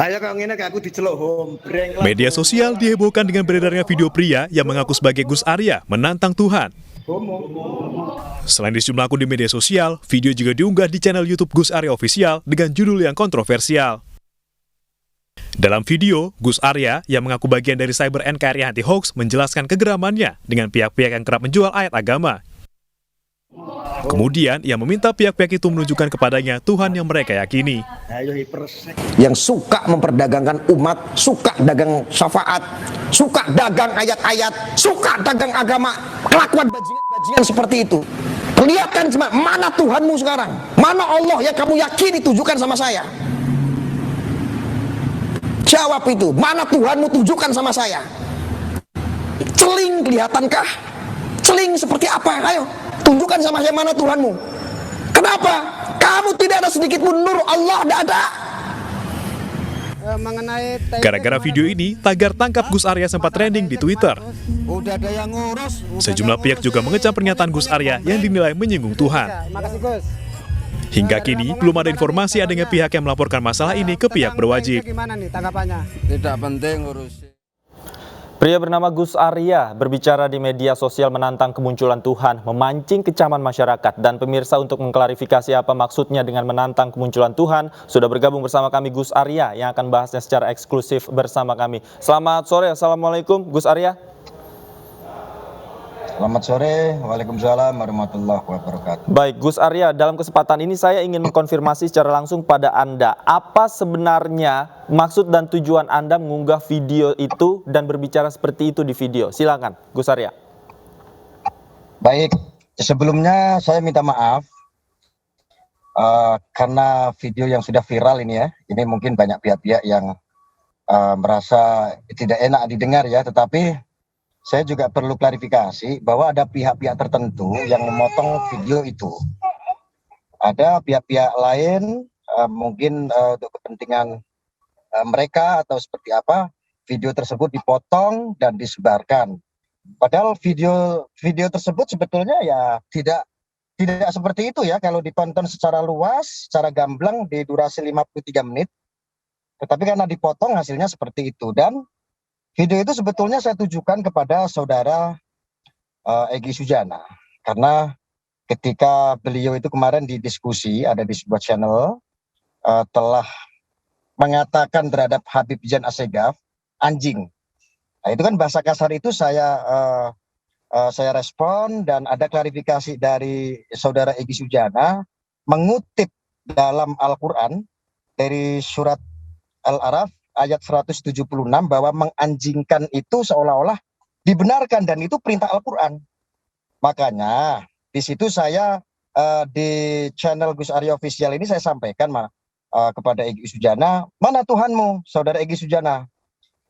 Ayo kau ngene kayak aku diceluk hombreng. Media sosial dihebohkan dengan beredarnya video pria yang mengaku sebagai Gus Arya menantang Tuhan. Selain di sejumlah akun di media sosial, video juga diunggah di channel YouTube Gus Arya Official dengan judul yang kontroversial. Dalam video, Gus Arya yang mengaku bagian dari Cyber NKRI Anti Hoax menjelaskan kegeramannya dengan pihak-pihak yang kerap menjual ayat agama. Kemudian, ia meminta pihak-pihak itu menunjukkan kepadanya Tuhan yang mereka yakini. Yang suka memperdagangkan umat, suka dagang syafaat, suka dagang ayat-ayat, suka dagang agama, kelakuan bajingan seperti itu. Perlihatkan mana Tuhanmu sekarang, mana Allah yang kamu yakini, tunjukkan sama saya. Jawab itu, mana Tuhanmu, tunjukkan sama saya. Celing kelihatankah? Celing seperti apa? Ayo, tunjukkan sama saya mana Tuhanmu. Kenapa? Kamu tidak ada sedikit pun nur Allah, tidak ada. Gara-gara video ini, tagar tangkap Gus Arya sempat trending di Twitter. Sejumlah pihak juga mengecam pernyataan Gus Arya yang dinilai menyinggung Tuhan. Hingga kini, belum ada informasi adanya pihak yang melaporkan masalah ini ke pihak berwajib. Gimana nih tanggapannya? Tidak penting urusin. Pria bernama Gus Arya berbicara di media sosial menantang kemunculan Tuhan, memancing kecaman masyarakat. Dan pemirsa, untuk mengklarifikasi apa maksudnya dengan menantang kemunculan Tuhan, sudah bergabung bersama kami Gus Arya yang akan bahasnya secara eksklusif bersama kami. Selamat sore, Assalamualaikum Gus Arya. Selamat sore, Waalaikumsalam warahmatullahi wabarakatuh. Baik, Gus Arya, dalam kesempatan ini saya ingin mengkonfirmasi secara langsung pada Anda. Apa sebenarnya maksud dan tujuan Anda mengunggah video itu dan berbicara seperti itu di video? Silakan, Gus Arya. Baik, sebelumnya saya minta maaf karena video yang sudah viral ini ya. Ini mungkin banyak pihak-pihak yang merasa tidak enak didengar ya, tetapi saya juga perlu klarifikasi bahwa ada pihak-pihak tertentu yang memotong video itu. Ada pihak-pihak lain mungkin untuk kepentingan mereka atau seperti apa, video tersebut dipotong dan disebarkan. Padahal video tersebut sebetulnya ya tidak seperti itu ya kalau ditonton secara luas, secara gamblang di durasi 53 menit. Tetapi karena dipotong hasilnya seperti itu. Dan video itu sebetulnya saya tujukan kepada saudara Egy Sujana, karena ketika beliau itu kemarin didiskusi ada di sebuah channel telah mengatakan terhadap Habib Zain Assegaf anjing. Nah, itu kan bahasa kasar itu saya respon dan ada klarifikasi dari saudara Egy Sujana mengutip dalam Al-Quran dari surat Al-Araf ayat 176 bahwa menganjingkan itu seolah-olah dibenarkan dan itu perintah Al-Quran. Makanya di situ saya di channel Gus Arya Official ini saya sampaikan kepada Egy Sujana, mana Tuhanmu, saudara Egy Sujana?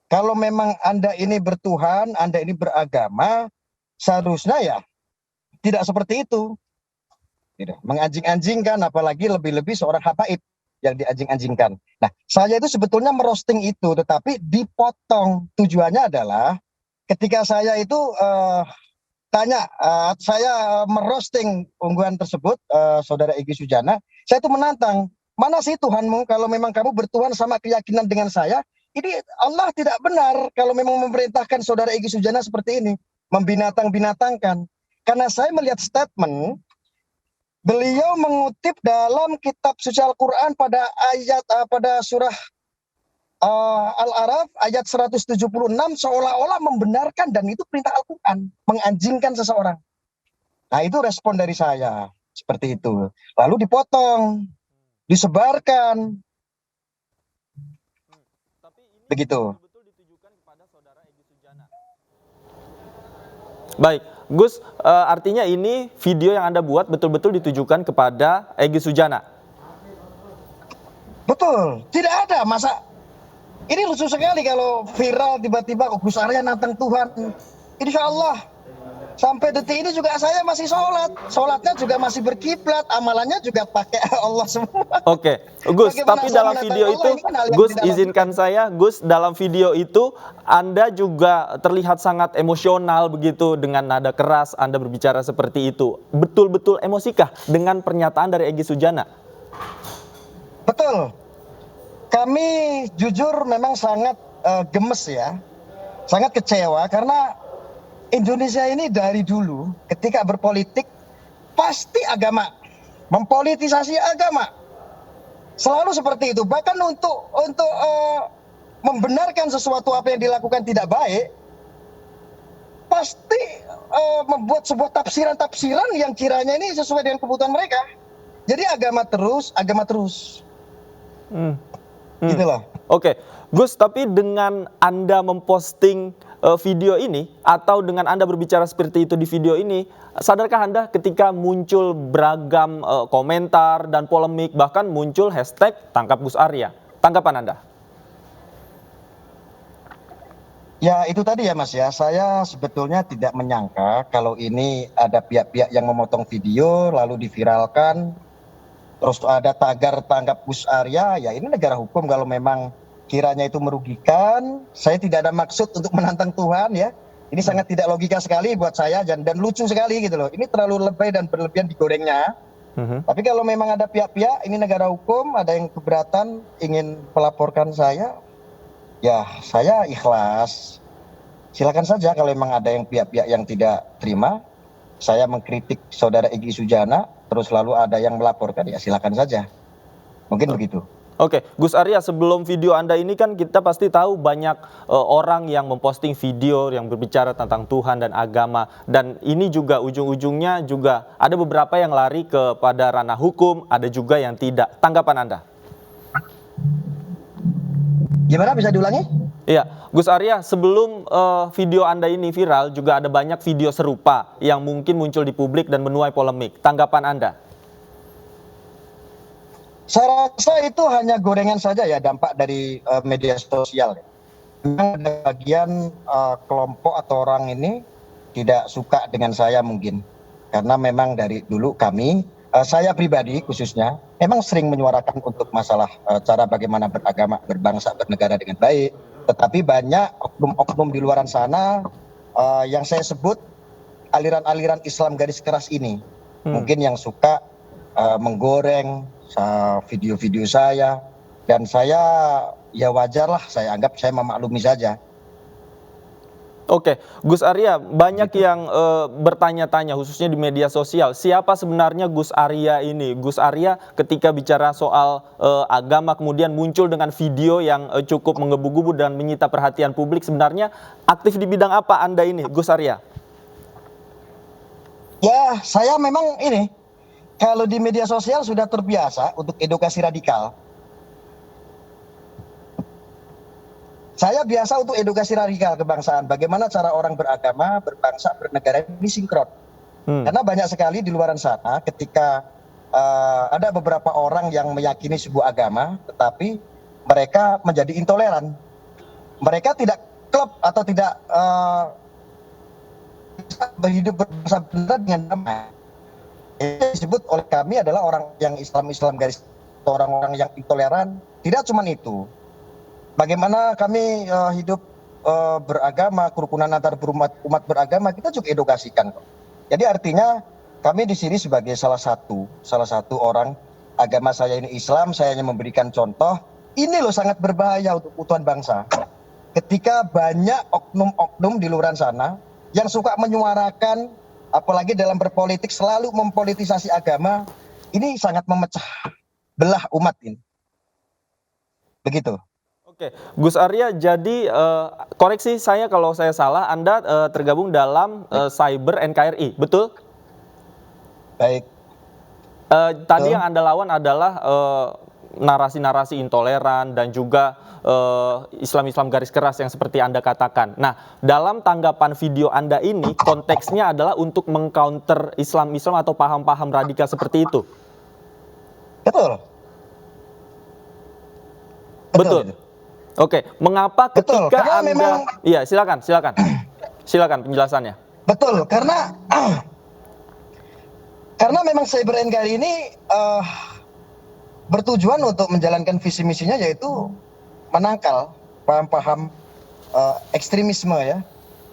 Kalau memang Anda ini bertuhan, Anda ini beragama, seharusnya ya tidak seperti itu. Tidak menganjing-anjingkan, apalagi lebih-lebih seorang habaib yang dianjing-anjingkan. Nah, saya itu sebetulnya merosting itu, tetapi dipotong. Tujuannya adalah ketika saya itu saya merosting unggahan tersebut, saudara Egy Sujana, saya itu menantang, mana sih Tuhanmu kalau memang kamu bertuhan sama keyakinan dengan saya? Ini Allah tidak benar kalau memang memerintahkan saudara Egy Sujana seperti ini, membinatang-binatangkan. Karena saya melihat statement beliau mengutip dalam kitab suci Al-Quran pada surah Al-Araf ayat 176 seolah-olah membenarkan dan itu perintah Al-Quran, menganjingkan seseorang. Nah, itu respon dari saya seperti itu. Lalu dipotong, disebarkan. Begitu. Baik, Gus, artinya ini video yang Anda buat betul-betul ditujukan kepada Egy Sujana? Betul, tidak ada masa. Ini lucu sekali kalau viral tiba-tiba Gus Arya nantang Tuhan. Insya Allah sampai detik ini juga saya masih sholatnya juga masih berkiblat, amalannya juga pakai Allah semua. Oke, Gus, tapi dalam video itu, Gus izinkan saya, Gus, dalam video itu Anda juga terlihat sangat emosional begitu dengan nada keras, Anda berbicara seperti itu. Betul-betul emosikah dengan pernyataan dari Egy Sujana? Betul. kami jujur memang sangat gemes ya, sangat kecewa karena Indonesia ini dari dulu ketika berpolitik pasti agama, mempolitisasi agama, selalu seperti itu. Bahkan untuk membenarkan sesuatu apa yang dilakukan tidak baik, pasti membuat sebuah tafsiran yang kiranya ini sesuai dengan kebutuhan mereka. Jadi agama terus. Gitu loh. Oke, Gus, tapi dengan Anda memposting video ini atau dengan Anda berbicara seperti itu di video ini, sadarkah Anda ketika muncul beragam komentar dan polemik, bahkan muncul hashtag tangkap Gus Arya? Tanggapan Anda? Ya itu tadi ya Mas ya, saya sebetulnya tidak menyangka kalau ini ada pihak-pihak yang memotong video lalu diviralkan, terus ada tagar tangkap Gus Arya. Ya ini negara hukum, kalau memang kiranya itu merugikan, saya tidak ada maksud untuk menantang Tuhan ya. Ini sangat tidak logika sekali buat saya dan lucu sekali gitu loh. Ini terlalu lebay dan berlebihan digorengnya. Tapi kalau memang ada pihak-pihak, ini negara hukum, ada yang keberatan ingin melaporkan saya, ya saya ikhlas. Silakan saja kalau memang ada yang pihak-pihak yang tidak terima, saya mengkritik saudara Egy Sujana, terus lalu ada yang melaporkan, ya silakan saja. Mungkin begitu. Oke, Gus Arya, sebelum video Anda ini kan kita pasti tahu banyak orang yang memposting video yang berbicara tentang Tuhan dan agama. Dan ini juga ujung-ujungnya juga ada beberapa yang lari kepada ranah hukum, ada juga yang tidak. Tanggapan Anda? Gimana, bisa diulangi? Iya, Gus Arya, sebelum video Anda ini viral, juga ada banyak video serupa yang mungkin muncul di publik dan menuai polemik. Tanggapan Anda? Saya rasa itu hanya gorengan saja ya, dampak dari media sosial. Memang ada bagian kelompok atau orang ini tidak suka dengan saya mungkin. Karena memang dari dulu kami, saya pribadi khususnya, memang sering menyuarakan untuk masalah cara bagaimana beragama, berbangsa, bernegara dengan baik. Tetapi banyak oknum-oknum di luar sana yang saya sebut aliran-aliran Islam garis keras ini. Mungkin yang suka menggoreng video-video saya, dan saya ya wajarlah, saya anggap saya memaklumi saja. Oke, Gus Arya, banyak yang bertanya-tanya khususnya di media sosial, siapa sebenarnya Gus Arya ini? Gus Arya ketika bicara soal agama kemudian muncul dengan video yang cukup menggebu-gebu dan menyita perhatian publik, sebenarnya aktif di bidang apa Anda ini, Gus Arya? Ya, saya memang ini, kalau di media sosial sudah terbiasa untuk edukasi radikal. Saya biasa untuk edukasi radikal kebangsaan. Bagaimana cara orang beragama, berbangsa, bernegara ini sinkron. Karena banyak sekali di luar sana ketika ada beberapa orang yang meyakini sebuah agama, tetapi mereka menjadi intoleran. Mereka tidak klop atau tidak berhidup berbangsa bernegara dengan damai. Yang disebut oleh kami adalah orang yang Islam garis, orang-orang yang intoleran. Tidak cuma itu. Bagaimana kami hidup beragama, kerukunan antar umat beragama, kita juga edukasikan kok. Jadi artinya kami di sini sebagai salah satu orang, agama saya ini Islam, saya hanya memberikan contoh. Ini loh sangat berbahaya untuk keutuhan bangsa. Ketika banyak oknum-oknum di luar sana yang suka menyuarakan, apalagi dalam berpolitik selalu mempolitisasi agama, ini sangat memecah belah umat ini. Begitu. Oke, Gus Arya, jadi koreksi saya kalau saya salah, Anda tergabung dalam Cyber NKRI, betul? Baik. Tadi yang Anda lawan adalah narasi-narasi intoleran dan juga Islam-Islam garis keras yang seperti Anda katakan. Nah, dalam tanggapan video Anda ini, konteksnya adalah untuk mengcounter Islam-Islam atau paham-paham radikal seperti itu? Betul. Betul. Oke, mengapa ketika karena Anda... memang... Iya, silakan. Silakan penjelasannya. Betul, karena memang Cyber NKRI ini bertujuan untuk menjalankan visi misinya, yaitu menangkal paham-paham ekstremisme ya,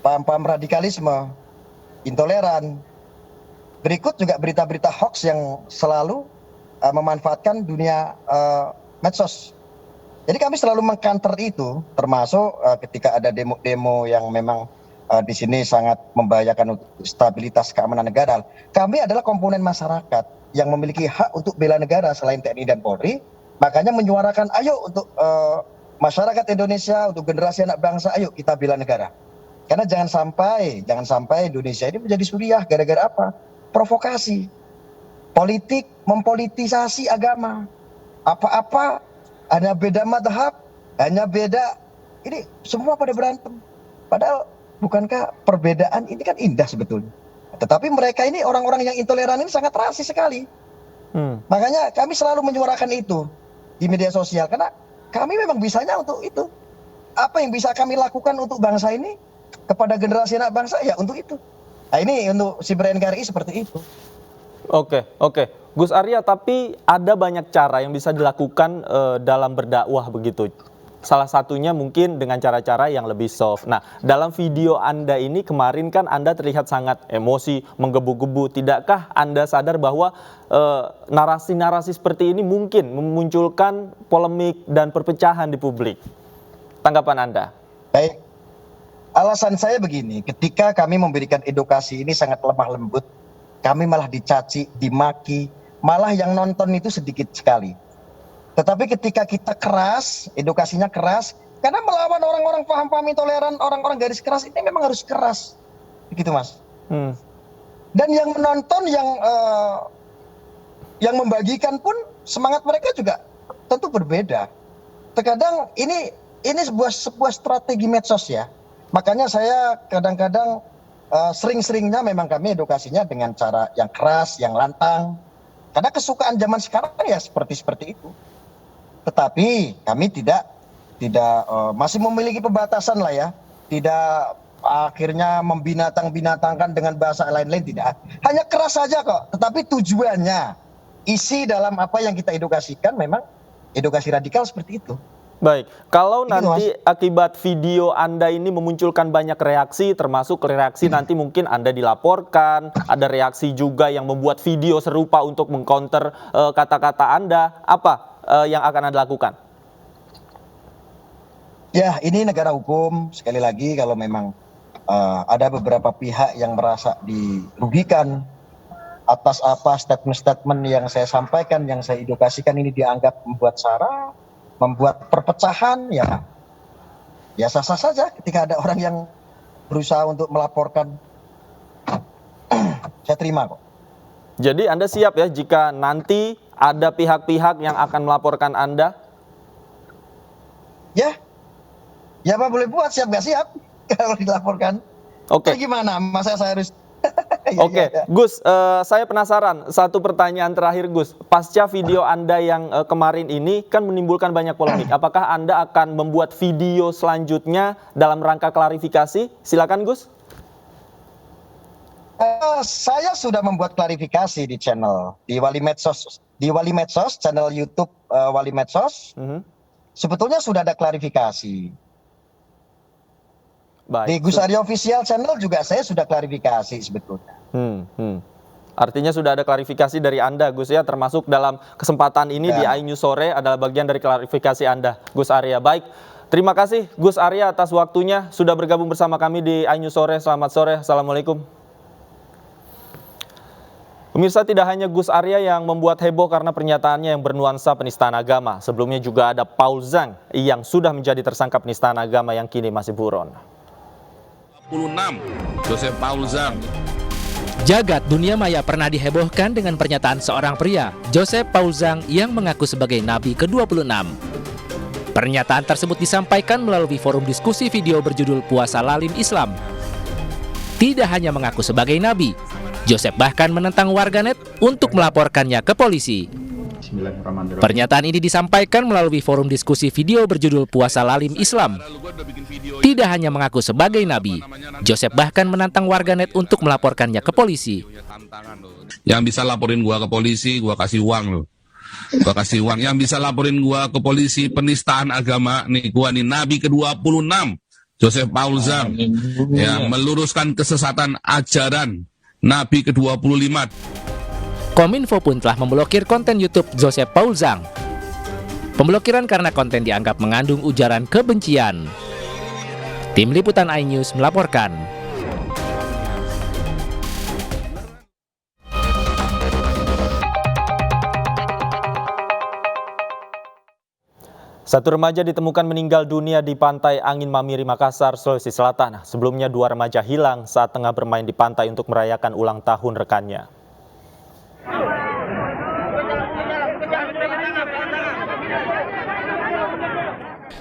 paham-paham radikalisme, intoleran. Berikut juga berita-berita hoax yang selalu memanfaatkan dunia medsos. Jadi kami selalu mengcounter itu, termasuk ketika ada demo-demo yang memang di sini sangat membahayakan untuk stabilitas keamanan negara. Kami adalah komponen masyarakat yang memiliki hak untuk bela negara selain TNI dan Polri. Makanya menyuarakan, ayo untuk masyarakat Indonesia, untuk generasi anak bangsa, ayo kita bela negara. Karena jangan sampai Indonesia ini menjadi suriah gara-gara apa? Provokasi, politik, mempolitisasi agama. Apa-apa hanya beda madhab, hanya beda, ini semua pada berantem. Padahal bukankah perbedaan ini kan indah sebetulnya. Tetapi mereka ini orang-orang yang intoleran ini sangat rasis sekali. Makanya kami selalu menyuarakan itu di media sosial, karena kami memang bisanya untuk itu. Apa yang bisa kami lakukan untuk bangsa ini, kepada generasi anak bangsa, ya untuk itu. Nah ini untuk Siber NKRI seperti itu. Oke. Gus Arya, tapi ada banyak cara yang bisa dilakukan dalam berdakwah begitu. Salah satunya mungkin dengan cara-cara yang lebih soft. Nah, dalam video Anda ini kemarin kan Anda terlihat sangat emosi, menggebu-gebu. Tidakkah Anda sadar bahwa narasi-narasi seperti ini mungkin memunculkan polemik dan perpecahan di publik? Tanggapan Anda? Baik, alasan saya begini, ketika kami memberikan edukasi ini sangat lemah lembut, kami malah dicaci, dimaki, malah yang nonton itu sedikit sekali. Tetapi ketika kita keras, edukasinya keras, karena melawan orang-orang paham-paham intoleran, orang-orang garis keras ini memang harus keras, begitu Mas. Dan yang menonton, yang membagikan pun semangat mereka juga tentu berbeda. Terkadang ini sebuah strategi medsos ya. Makanya saya kadang-kadang sering-seringnya memang kami edukasinya dengan cara yang keras, yang lantang. Karena kesukaan zaman sekarang ya seperti itu. Tetapi kami tidak masih memiliki pembatasan lah ya. Tidak akhirnya membinatang-binatangkan dengan bahasa lain-lain, tidak. Hanya keras saja kok. Tetapi tujuannya, isi dalam apa yang kita edukasikan memang edukasi radikal seperti itu. Baik, kalau nanti akibat video Anda ini memunculkan banyak reaksi, termasuk reaksi nanti mungkin Anda dilaporkan, ada reaksi juga yang membuat video serupa untuk mengcounter kata-kata Anda, apa yang akan Anda lakukan? Ya, ini negara hukum. Sekali lagi, kalau memang ada beberapa pihak yang merasa dirugikan atas apa statement-statement yang saya sampaikan, yang saya edukasikan ini dianggap membuat sara, membuat perpecahan, ya sah-sah saja ketika ada orang yang berusaha untuk melaporkan. Saya terima kok. Jadi Anda siap ya jika nanti ada pihak-pihak yang akan melaporkan Anda? Ya Pak, boleh buat, siap gak siap kalau dilaporkan. Oke. Gimana? Masa saya harus... Oke, Gus, saya penasaran. Satu pertanyaan terakhir, Gus. Pasca video Anda yang kemarin ini kan menimbulkan banyak polemik. Apakah Anda akan membuat video selanjutnya dalam rangka klarifikasi? Silakan, Gus. Saya sudah membuat klarifikasi di channel, di Wali Medsos, channel YouTube Wali Medsos. Sebetulnya sudah ada klarifikasi. Baik. Di Gus Arya Official Channel juga saya sudah klarifikasi sebetulnya. Artinya sudah ada klarifikasi dari Anda, Gus ya, termasuk dalam kesempatan ini di iNews Sore adalah bagian dari klarifikasi Anda, Gus Arya. Baik, terima kasih Gus Arya atas waktunya sudah bergabung bersama kami di iNews Sore. Selamat sore, Assalamualaikum. Pemirsa, tidak hanya Gus Arya yang membuat heboh karena pernyataannya yang bernuansa penistaan agama. Sebelumnya juga ada Paul Zhang yang sudah menjadi tersangka penistaan agama yang kini masih buron. 26, Joseph Paul Zhang. Jagat dunia maya pernah dihebohkan dengan pernyataan seorang pria, Joseph Paul Zhang, yang mengaku sebagai Nabi ke-26. Pernyataan tersebut disampaikan melalui forum diskusi video berjudul Puasa Lalim Islam. Tidak hanya mengaku sebagai Nabi, Joseph bahkan menentang warganet untuk melaporkannya ke polisi. Pernyataan ini disampaikan melalui forum diskusi video berjudul Puasa Lalim Islam. Tidak hanya mengaku sebagai Nabi, Joseph bahkan menantang warganet untuk melaporkannya ke polisi. Yang bisa laporin gua ke polisi, gua kasih uang loh. Gua kasih uang. Yang bisa laporin gua ke polisi penistaan agama, nih gua nih Nabi ke-26, Joseph Paul Zhang, yang meluruskan kesesatan ajaran Nabi ke-25. Kominfo pun telah memblokir konten YouTube Joseph Paul Zhang. Pemblokiran karena konten dianggap mengandung ujaran kebencian. Tim Liputan iNews melaporkan. Satu remaja ditemukan meninggal dunia di Pantai Angin Mamiri, Makassar, Sulawesi Selatan. Sebelumnya 2 remaja hilang saat tengah bermain di pantai untuk merayakan ulang tahun rekannya.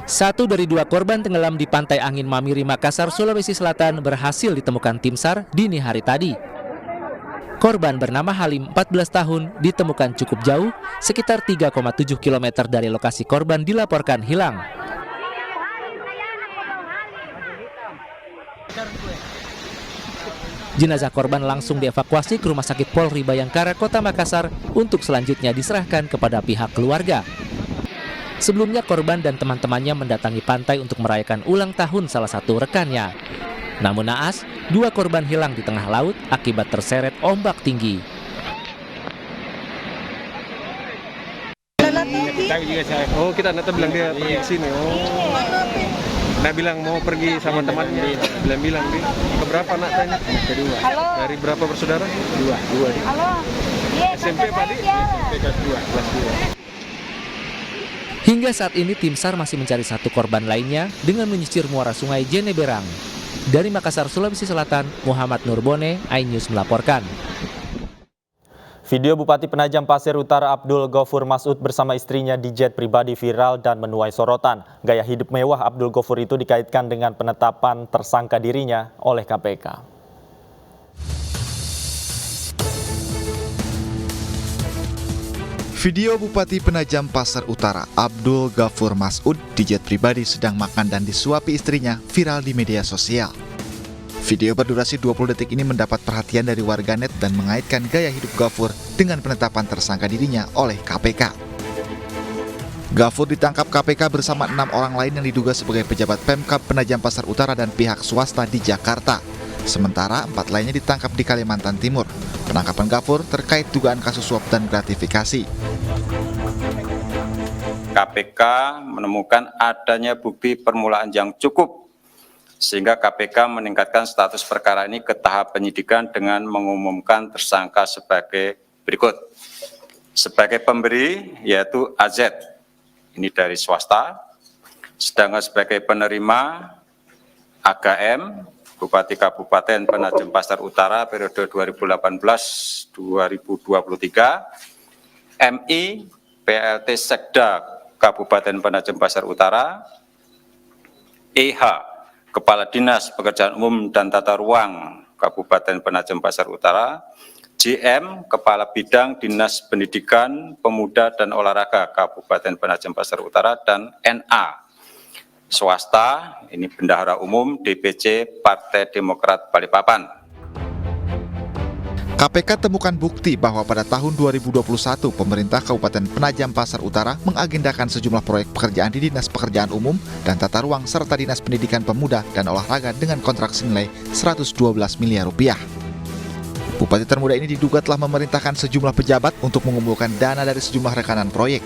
Satu dari 2 korban tenggelam di Pantai Angin Mamiri, Makassar, Sulawesi Selatan berhasil ditemukan tim SAR dini hari tadi. Korban bernama Halim, 14 tahun, ditemukan cukup jauh, sekitar 3,7 km dari lokasi korban dilaporkan hilang. Jenazah korban langsung dievakuasi ke Rumah Sakit Polri Bayangkara, Kota Makassar, untuk selanjutnya diserahkan kepada pihak keluarga. Sebelumnya korban dan teman-temannya mendatangi pantai untuk merayakan ulang tahun salah satu rekannya. Namun naas, 2 korban hilang di tengah laut akibat terseret ombak tinggi. Oh, kita nanti bilang dia pergi ke sini. Oh, nah bilang mau pergi sama temannya. Bilang dia. Keberapa anak tanya? Kedua. Dari berapa bersaudara? Dua. Halo. SMP Pak Di? SMP kelas 2. Hingga saat ini tim SAR masih mencari 1 korban lainnya dengan menyisir muara sungai Jeneberang. Dari Makassar, Sulawesi Selatan, Muhammad Nurbone, iNews melaporkan. Video Bupati Penajam Pasir Utara Abdul Ghafur Masud bersama istrinya di jet pribadi viral dan menuai sorotan. Gaya hidup mewah Abdul Ghafur itu dikaitkan dengan penetapan tersangka dirinya oleh KPK. Video Bupati Penajam Pasir Utara Abdul Ghafur Masud di jet pribadi sedang makan dan disuapi istrinya viral di media sosial. Video berdurasi 20 detik ini mendapat perhatian dari warganet dan mengaitkan gaya hidup Ghafur dengan penetapan tersangka dirinya oleh KPK. Ghafur ditangkap KPK bersama 6 orang lain yang diduga sebagai pejabat Pemkab Penajam Pasir Utara dan pihak swasta di Jakarta. Sementara 4 lainnya ditangkap di Kalimantan Timur. Penangkapan Ghafur terkait dugaan kasus suap dan gratifikasi. KPK menemukan adanya bukti permulaan yang cukup sehingga KPK meningkatkan status perkara ini ke tahap penyidikan dengan mengumumkan tersangka sebagai berikut. Sebagai pemberi yaitu AZ, ini dari swasta, sedangkan sebagai penerima AGM, Bupati Kabupaten Penajam Pasir Utara periode 2018-2023, MI PLT Sekda Kabupaten Penajam Pasir Utara, EH Kepala Dinas Pekerjaan Umum dan Tata Ruang Kabupaten Penajam Pasir Utara, JM Kepala Bidang Dinas Pendidikan Pemuda dan Olahraga Kabupaten Penajam Pasir Utara, dan NA swasta, ini Bendahara Umum DPC Partai Demokrat Balikpapan. KPK temukan bukti bahwa pada tahun 2021 pemerintah Kabupaten Penajam Pasir Utara mengagendakan sejumlah proyek pekerjaan di Dinas Pekerjaan Umum dan Tata Ruang serta Dinas Pendidikan Pemuda dan Olahraga dengan kontrak senilai 112 miliar rupiah. Bupati termuda ini diduga telah memerintahkan sejumlah pejabat untuk mengumpulkan dana dari sejumlah rekanan proyek.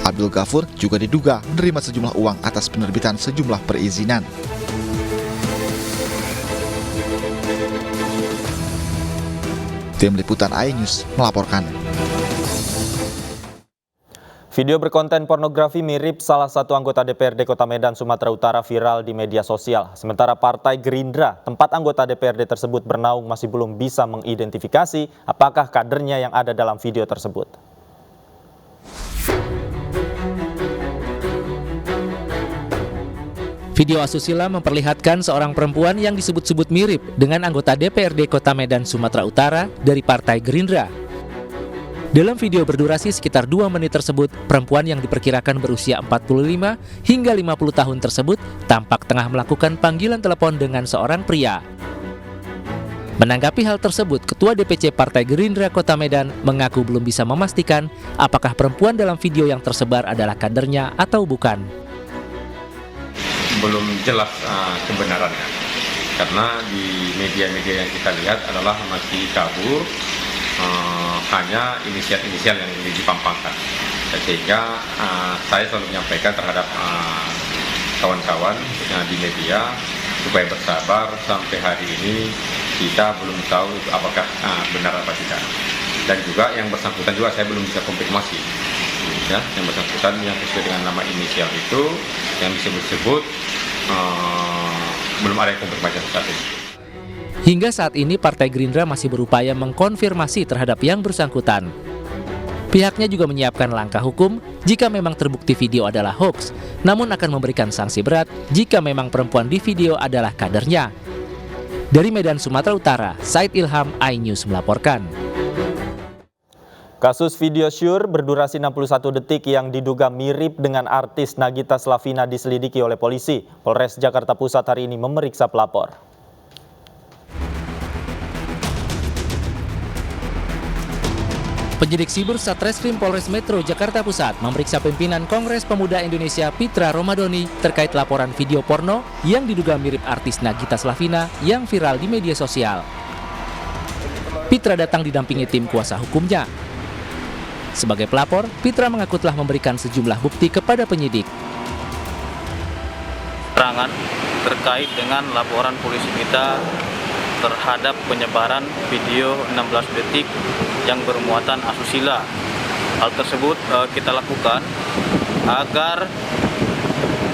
Abdul Ghafur juga diduga menerima sejumlah uang atas penerbitan sejumlah perizinan. Tim Liputan iNews melaporkan. Video berkonten pornografi mirip salah satu anggota DPRD Kota Medan, Sumatera Utara viral di media sosial. Sementara Partai Gerindra, tempat anggota DPRD tersebut bernaung, masih belum bisa mengidentifikasi apakah kadernya yang ada dalam video tersebut. Video asusila memperlihatkan seorang perempuan yang disebut-sebut mirip dengan anggota DPRD Kota Medan, Sumatera Utara dari Partai Gerindra. Dalam video berdurasi sekitar 2 menit tersebut, perempuan yang diperkirakan berusia 45 hingga 50 tahun tersebut tampak tengah melakukan panggilan telepon dengan seorang pria. Menanggapi hal tersebut, Ketua DPC Partai Gerindra Kota Medan mengaku belum bisa memastikan apakah perempuan dalam video yang tersebar adalah kadernya atau bukan. Belum jelas kebenarannya, karena di media-media yang kita lihat adalah masih kabur, hanya inisial-inisial yang dipampangkan. Sehingga saya selalu menyampaikan terhadap kawan-kawan di media supaya bersabar, sampai hari ini kita belum tahu itu apakah benar apa tidak. Dan juga yang bersangkutan juga saya belum bisa konfirmasi. Ya, yang bersangkutan yang sesuai dengan nama inisial itu yang disebut-sebut belum ada yang konfirmasi saat ini. Hingga saat ini Partai Gerindra masih berupaya mengkonfirmasi terhadap yang bersangkutan. Pihaknya juga menyiapkan langkah hukum jika memang terbukti video adalah hoax, namun akan memberikan sanksi berat jika memang perempuan di video adalah kadernya. Dari Medan, Sumatera Utara, Said Ilham, iNews melaporkan. Kasus video syur berdurasi 61 detik yang diduga mirip dengan artis Nagita Slavina diselidiki oleh polisi. Polres Jakarta Pusat hari ini memeriksa pelapor. Penyidik Siber Satreskrim Polres Metro Jakarta Pusat memeriksa pimpinan Kongres Pemuda Indonesia Pitra Romadoni terkait laporan video porno yang diduga mirip artis Nagita Slavina yang viral di media sosial. Pitra datang didampingi tim kuasa hukumnya. Sebagai pelapor, Pitra mengaku telah memberikan sejumlah bukti kepada penyidik. Keterangan terkait dengan laporan polisi kita terhadap penyebaran video 16 detik yang bermuatan asusila. Hal tersebut kita lakukan agar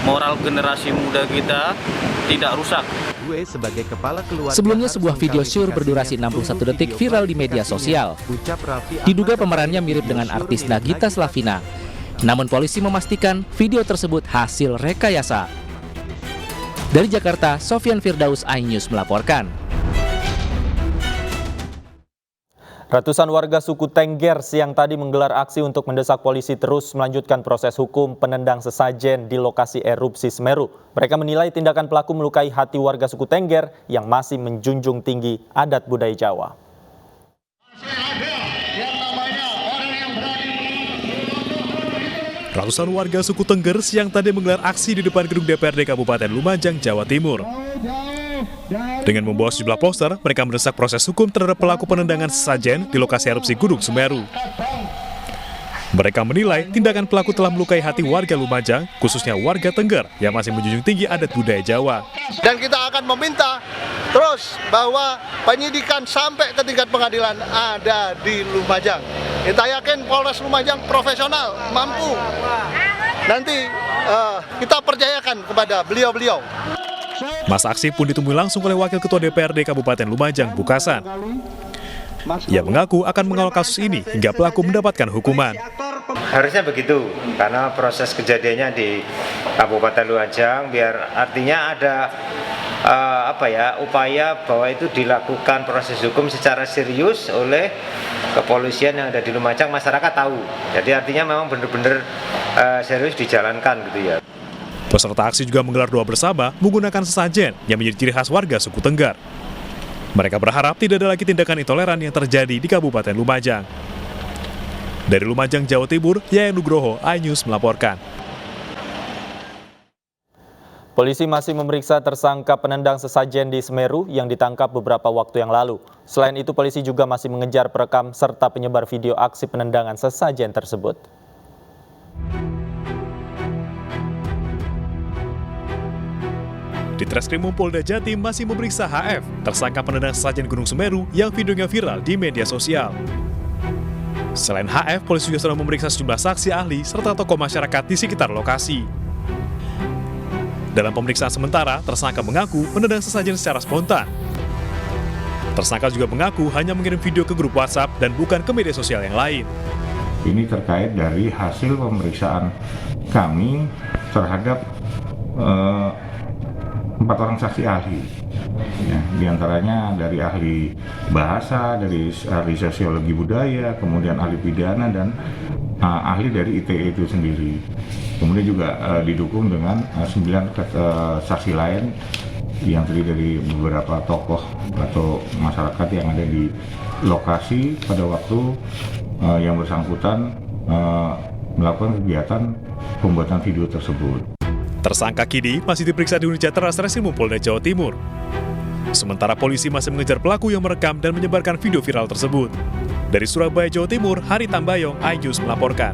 moral generasi muda kita tidak rusak. Sebelumnya sebuah video syur berdurasi 61 detik viral di media sosial. Diduga pemerannya mirip dengan artis Nagita Slavina. Namun polisi memastikan video tersebut hasil rekayasa. Dari Jakarta, Sofyan Firdaus, iNews melaporkan. Ratusan warga suku Tengger siang tadi menggelar aksi untuk mendesak polisi terus melanjutkan proses hukum penendang sesajen di lokasi erupsi Semeru. Mereka menilai tindakan pelaku melukai hati warga suku Tengger yang masih menjunjung tinggi adat budaya Jawa. Ratusan warga suku Tengger siang tadi menggelar aksi di depan gedung DPRD Kabupaten Lumajang, Jawa Timur. Dengan membawa sejumlah poster, mereka mendesak proses hukum terhadap pelaku penendangan sesajen di lokasi erupsi Gunung Semeru. Mereka menilai tindakan pelaku telah melukai hati warga Lumajang, khususnya warga Tengger yang masih menjunjung tinggi adat budaya Jawa. Dan kita akan meminta terus bahwa penyidikan sampai ke tingkat pengadilan ada di Lumajang. Kita yakin Polres Lumajang profesional, mampu. Nanti kita percayakan kepada beliau-beliau. Masa aksi pun ditemui langsung oleh Wakil Ketua DPRD Kabupaten Lumajang, Bukasan. Ia mengaku akan mengawal kasus ini hingga pelaku mendapatkan hukuman. Harusnya begitu, karena proses kejadiannya di Kabupaten Lumajang, biar artinya ada upaya bahwa itu dilakukan proses hukum secara serius oleh kepolisian yang ada di Lumajang, masyarakat tahu. Jadi artinya memang benar-benar serius dijalankan gitu ya. Peserta aksi juga menggelar doa bersama menggunakan sesajen yang menjadi ciri khas warga suku Tengger. Mereka berharap tidak ada lagi tindakan intoleran yang terjadi di Kabupaten Lumajang. Dari Lumajang, Jawa Timur, Yayan Nugroho, iNews melaporkan. Polisi masih memeriksa tersangka penendang sesajen di Semeru yang ditangkap beberapa waktu yang lalu. Selain itu, polisi juga masih mengejar perekam serta penyebar video aksi penendangan sesajen tersebut. Di Treskrimum Polda Jatim masih memeriksa HF, tersangka penendang sesajen Gunung Semeru yang videonya viral di media sosial. Selain HF, polisi juga sedang memeriksa sejumlah saksi ahli serta tokoh masyarakat di sekitar lokasi. Dalam pemeriksaan sementara, tersangka mengaku menendang sesajen secara spontan. Tersangka juga mengaku hanya mengirim video ke grup WhatsApp dan bukan ke media sosial yang lain. Ini terkait dari hasil pemeriksaan kami terhadap 4 orang saksi ahli, ya, diantaranya dari ahli bahasa, dari ahli sosiologi budaya, kemudian ahli pidana, dan ahli dari ITE itu sendiri. Kemudian juga didukung dengan 9 saksi lain yang terdiri dari beberapa tokoh atau masyarakat yang ada di lokasi pada waktu yang bersangkutan melakukan kegiatan pembuatan video tersebut. Tersangka kini masih diperiksa di unit Jatra Treskrimum Polda Jawa Timur. Sementara polisi masih mengejar pelaku yang merekam dan menyebarkan video viral tersebut. Dari Surabaya, Jawa Timur, Hari Tambayong, iNews melaporkan.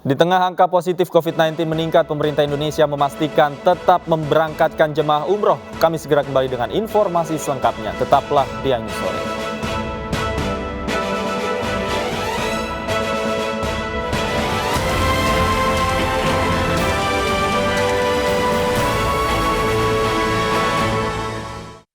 Di tengah angka positif COVID-19 meningkat, pemerintah Indonesia memastikan tetap memberangkatkan jemaah umroh. Kami segera kembali dengan informasi selengkapnya. Tetaplah di News Sore.